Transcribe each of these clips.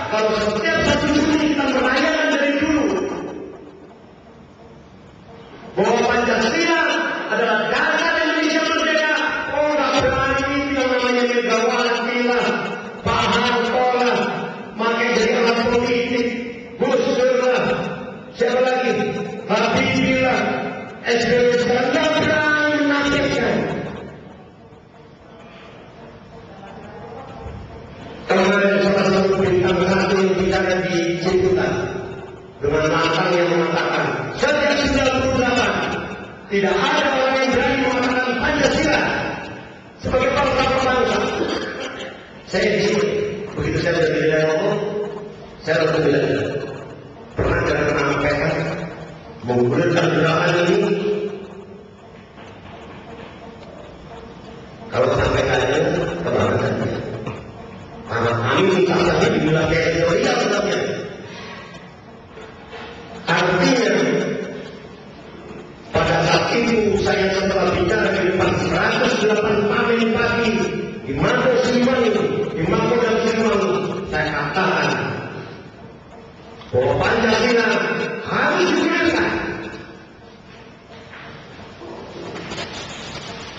kalau setiap 1 Juni kita merayakan dari dulu bahwa Pancasila adalah dasar Indonesia merdeka. Oh, nggak berani yang namanya Megawati lah, Pak Harto lah, makai jadi alat politik, Gus Dur lah, siapa lagi, Habibie lah, SBY sekarang nggak berani menafsirkan. Kemarin salah satu bintang satu yang bicara di Ciputat dengan matang yang mengatakan sejak 98 tidak ada orang yang berani mengatakan Pancasila sebagai bangsa berbangsa. Saya di sini, begitu saya sudah tidak ngomong, saya langsung bilang, pernah menyampaikan menggulirkan gerakan ini. Kalau sampai kalian keberatan, karena kami minta saja di wilayah teritorial sebabnya. Artinya pada saat itu saya setelah bicara di depan 108 pamen pagi di Mako Siliwangi, di Mako dan Siliwangi, saya katakan bahwa Pancasila harus digunakan.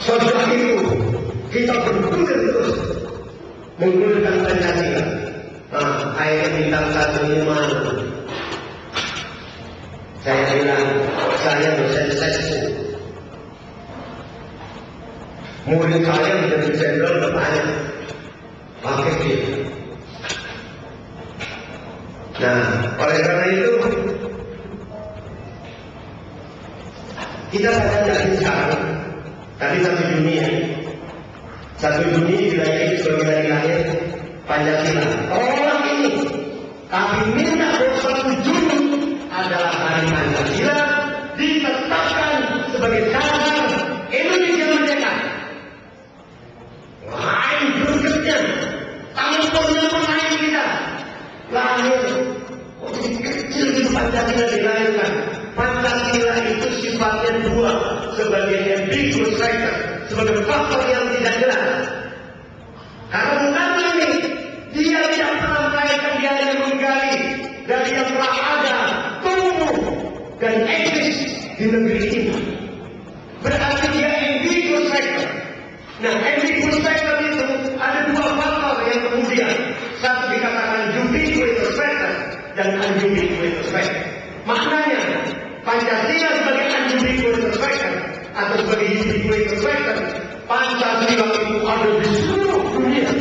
Setelah itu kita bergulir terus menggulirkan Pancasila. Nah, air bintang satu ini mana? Saya bilang, saya dosen sesku. Murid saya menjadi jenderal bertanya, pakai gitu. Nah, oleh karena itu, kita pada jadi sekarang, tadi 1 Juni ya. 1 Juni dirayakan sebagai hari lahir Pancasila. Orang ini, kami minta bahwa 1 Juni adalah hari Pancasila ditetapkan sebagai dasar Indonesia merdeka. Lain berikutnya, tahun-tahunnya pemain kita lahir, kecil di Pancasila dilahirkan. Pancasila itu sifatnya 2, sebagai ambiguous factor, sebagai faktor yang tidak jelas. Karena pertama ini, dia tidak pernah melahirkan, dia hanya menggali dari yang telah ada, tumbuh dan eksis di negeri ini. Berarti dia ambiguous factor. Nah, ambiguous factor itu ada 2 faktor yang kemudian, satu dikatakan ubiquitous factor dan ubiquitous factor. Maknanya, Pancasila sebagai ubiquitous factor atau sebagai ubiquitous factor, Pancasila itu ada di seluruh dunia.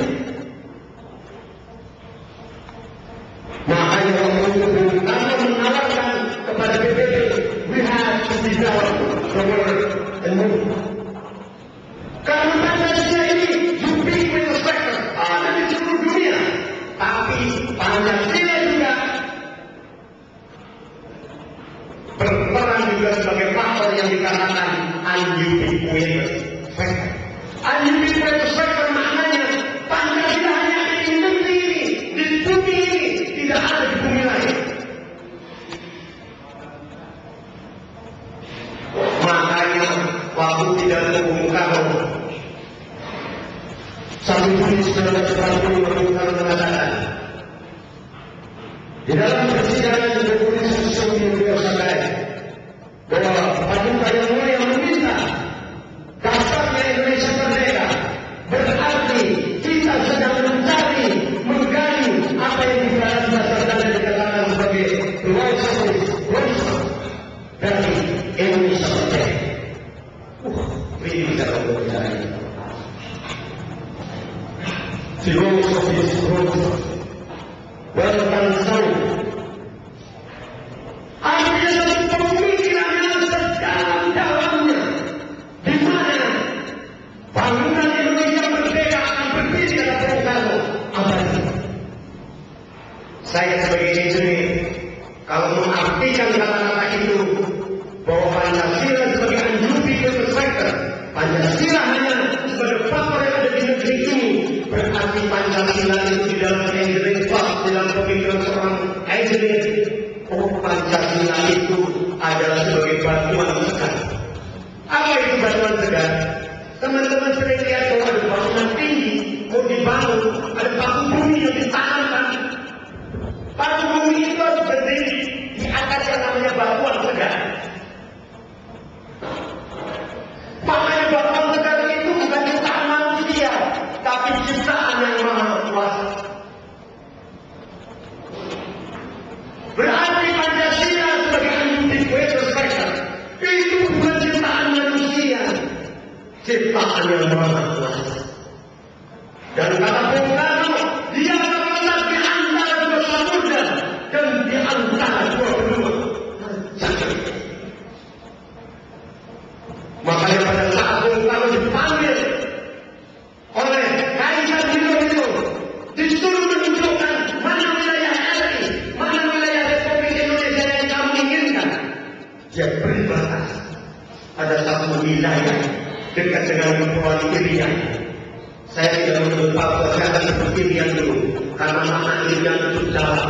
Makanya waktu itu kami menawarkan kepada PBB, we have to develop the world and move. Karena Pancasila ini ubiquitous factor ada di seluruh dunia, tapi Pancasila juga berperan juga sebagai faktor yang dikatakan ubiquitous factor. Ubiquitous factor maknanya Pancasila hanya ada di negeri ini, di bumi ini, tidak ada di bumi lain. Makanya waktu tidak Bung Karno 1 Juni 1940 Bung Karno mengatakan di dalam persidangan Republik Indonesia bahwa Paduka yang mulia meminta dasarnya Indonesia merdeka, berarti kita sedang mencari, menggali apa yang di dalam dasar dan dikatakan sebagai philosophy dari Indonesia merdeka. Ini bicara bicara ini. Filosofi bahkan tahu artinya satu pemikiran yang sedalam-dalamnya, di mana bangunan Indonesia merdeka akan berdiri pada Bung Karno. Apa itu? Saya sebagai engineer, kalau mengartikan kata-kata itu bahwa Pancasila sebagai ubiquitous factor, Pancasila hanya sebagai faktor yang ada di negeri ini, berarti Pancasila itu di dalam engineering class, di dalam pemikiran seorang engineer, oh Pancasila itu adalah sebagai batuan segar. Apa itu batuan segar? Teman-teman sering lihat bahwa ada bangunan tinggi mau dibangun, ada paku bumi yang ditanamkan. ciptaan yang maha kuasa. Dan kata Bung Karno, dia terletak di antara dua samudra dan di antara dua benua. Makanya pada saat Bung Karno dipanggil oleh Kaisar Hirohito, disuruh menunjukkan mana wilayah RI, mana wilayah Republik Indonesia yang kamu inginkan. Dia beri batas. Ada satu wilayah dekat dengan Kepulauan Irian. Saya tidak menyebut Papua, saya akan sebut Irian dulu. Karena nama Irian itu Jawa.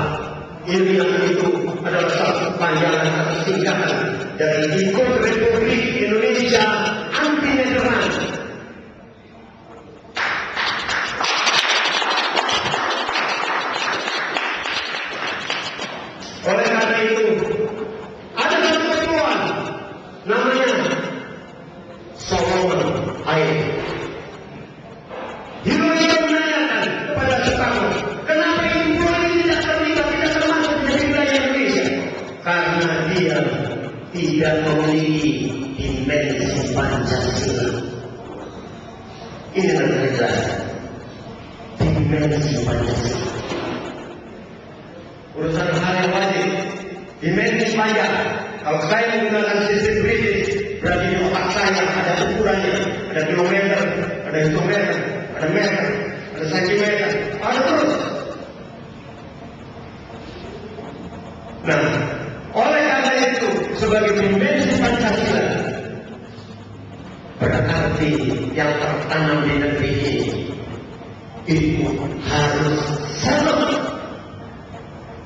Irian itu adalah satu panjangan atau singkatan dari ikut Republik Indonesia Anti Nederland. Oleh karena itu, ada satu kepulauan namanya Solomon Island. Hirohito menanyakan kepada Soekarno, kenapa ini pulau ini tidak terlibat, tidak termasuk menjadi wilayah Indonesia? Karena dia tidak memiliki dimensi Pancasila. Ini adalah jelas dimensi Pancasila. Urusan hal yang wajib, dimensi panjang. Kalau saya menggunakan sistem British, berarti di otak saya ada ukurannya, ada kilometer, ada hektometer, ada meter, ada sentimeter, ada terus. Nah, oleh karena itu, sebagai dimensi Pancasila, berarti yang tertanam di negeri ini itu harus sama.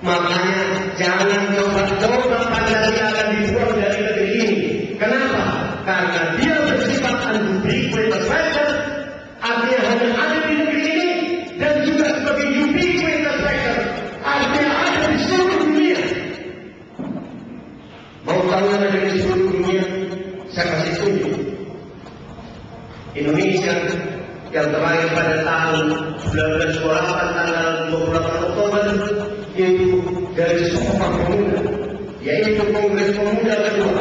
Makanya jangan coba-coba Pancasila akan dibuang dari negeri ini. Kenapa? Karena dia bersifat ubiquitous factor, artinya hanya ada di negeri ini, dan juga sebagai ubiquitous factor, artinya ada di seluruh dunia. Mau tahu yang ada di seluruh dunia? Saya kasih tunjuk. Indonesia yang terakhir pada tahun 1928 tanggal 28 Oktober itu dari Sumpah Pemuda, yaitu Kongres Pemuda kedua.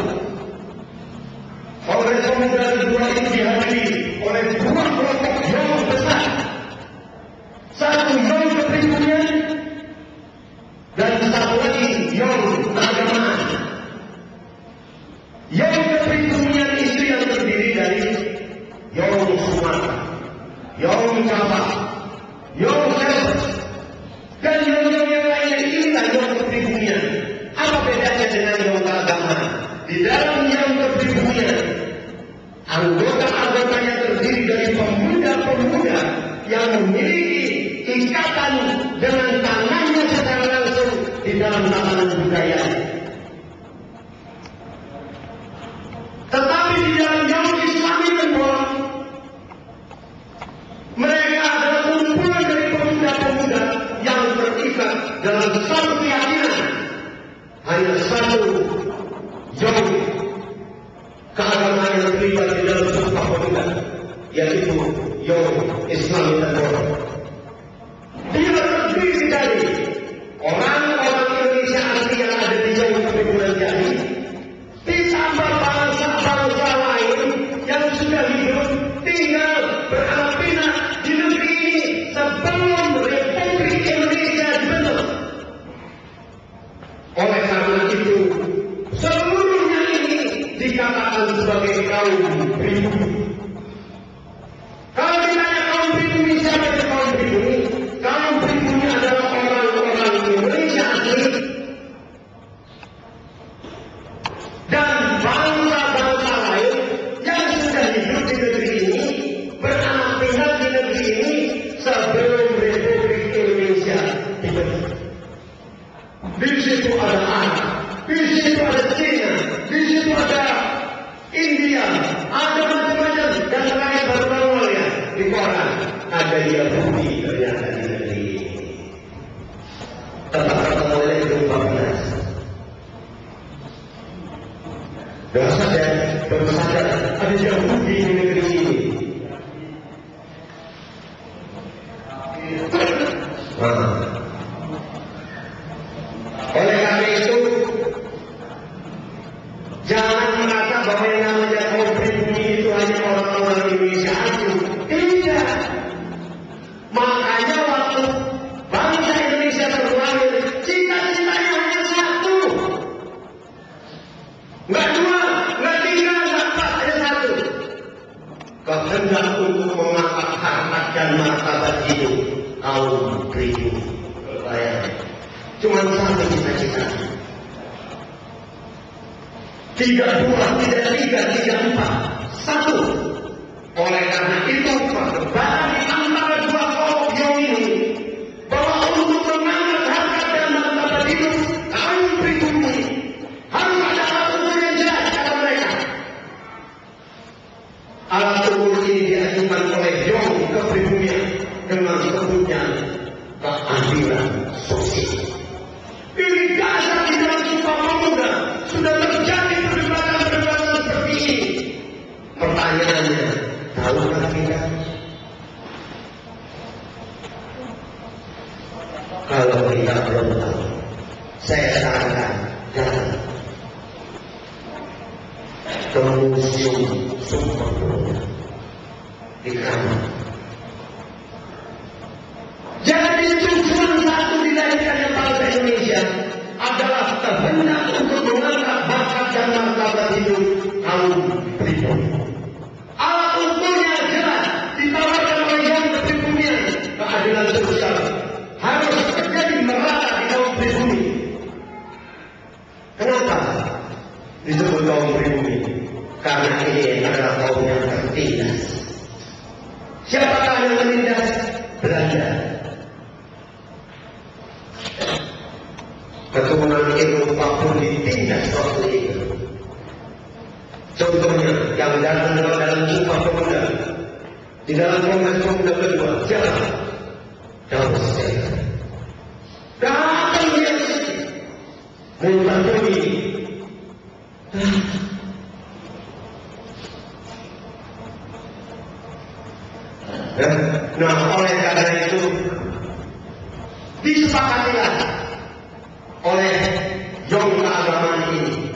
Kongres Pemuda kedua itu dihadiri oleh dua kelompok yang besar. Satu yang kepribadian dan satu lagi yang keagamaan. Yang kepribadian itu yang terdiri dari yang Sumatera, yang Jawa, yang Aceh, dan yang lainnya. Inilah yang kepribadian. Apa bedanya dengan yang keagamaan? Di dalam yang kepribadian, anggota-anggotanya terdiri dari pemuda-pemuda yang memiliki ikatan dengan tangannya secara langsung di dalam tatanan budaya. Tetapi di dalam yang Islami kedua, mereka adalah kumpulan dari pemuda-pemuda yang terikat dalam satu keyakinan, hanya satu yang keagamaan yang terlibat di dalam Sumpah Pemuda, yaitu yang Islami kedua. Dia terdiri dari orang-orang Indonesia asli yang ada di Jawa Kepribadian Jadi, ditambah bangsa-bangsa lain yang sudah hidup tinggal beranak pinak di negeri ini sebelum Republik Indonesia dibentuk. Oleh karena itu, seluruhnya ini dikatakan sebagai kaum pribumi. Kalau ditanya kaum pribumi, siapa itu kaum pribumi? Kaum pribumi adalah orang-orang Indonesia asli dan bangsa-bangsa lain yang sudah hidup di negeri ini, beranak pinak di negeri ini sebelum Republik Indonesia dibentuk. Di situ ada Arab, di situ ada Cina, di situ ada India, ada macam-macam, dan lain baru-baru ya di koran ada Yahudi ternyata di negeri ini. Tetap ketemu oleh 14. Dengan saja baru sadar ada Yahudi di negeri ini. Oleh karena itu, jangan merasa bahwa yang namanya kaum pribumi itu hanya orang-orang 32, tidak 3, tidak 4, 1. Oleh karena itu, perdebatan di antara dua kelompok ini bahwa untuk mengangkat harkat dan martabat hidup kaum pribumi harus ada alat ukur yang jelas, kata mereka. Alat ukur ini diajukan oleh Young ke pribumian dengan sebutnya keadilan sosial. Ini dasar di dalam Sumpah Pemuda sudah terjadi perdebatan-perdebatan seperti ini. Pertanyaannya, tahukah kita? Kalau kita belum tahu, saya sarankan jangan ke museum Sumpah Pemuda di Kramat. Jadi tujuan satu dilahirkannya bangsa Indonesia adalah kehendak untuk mengangkat bakat dan martabat hidup kaum pribumi. Alat ukurnya jelas ditawarkan oleh yang kepribumian. Keadilan sosial harus terjadi merata di kaum pribumi. Kenapa disebut kaum pribumi? Karena ini adalah kaum yang tertindas. Siapakah yang menindas? Belanda. Keturunan Ibnu Papua ditindas waktu itu. Contohnya yang datang dalam Sumpah Pemuda, di dalam Kongres Pemuda kedua, siapa? Daud Sejak. Datang dia menghantui. Nah, oleh karena itu disepakatilah oleh Young keagamaan ini.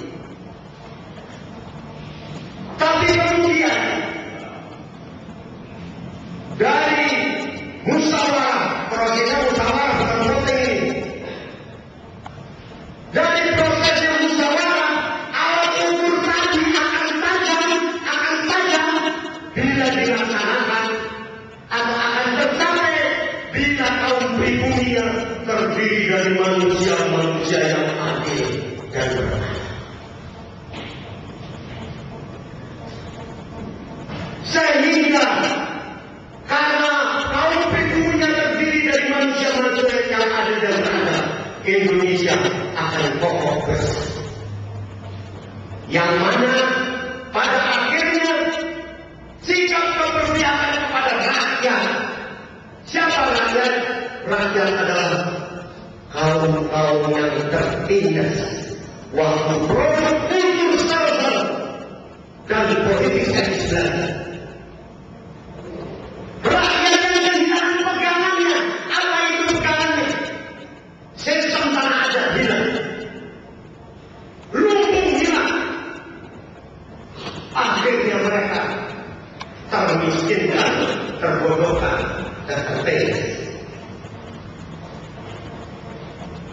Tapi kemudian dari musyawarah, prosesnya musyawarah bukan voting ini. Dari prosesnya musyawarah, alat ukur tadi akan tajam bila dilaksanakan atau akan tercapai bila kaum pribumi yang terdiri dari manusia-manusia yang adil dan beradab. Sehingga karena kaum pribumi yang terdiri dari manusia-manusia yang adil dan beradab, Indonesia akan kokoh bersatu. Yang mana pada akhirnya sikap keberpihakan kepada rakyat. Siapa rakyat? Rakyat adalah kaum-kaum yang tertindas waktu produk kultur secara dan politik Islam. Rakyat yang kehilangan pegangannya. Apa itu pegangannya? Sistem tanah ajar hilang, lumbung hilang. Akhirnya mereka termiskinkan, terbodohkan.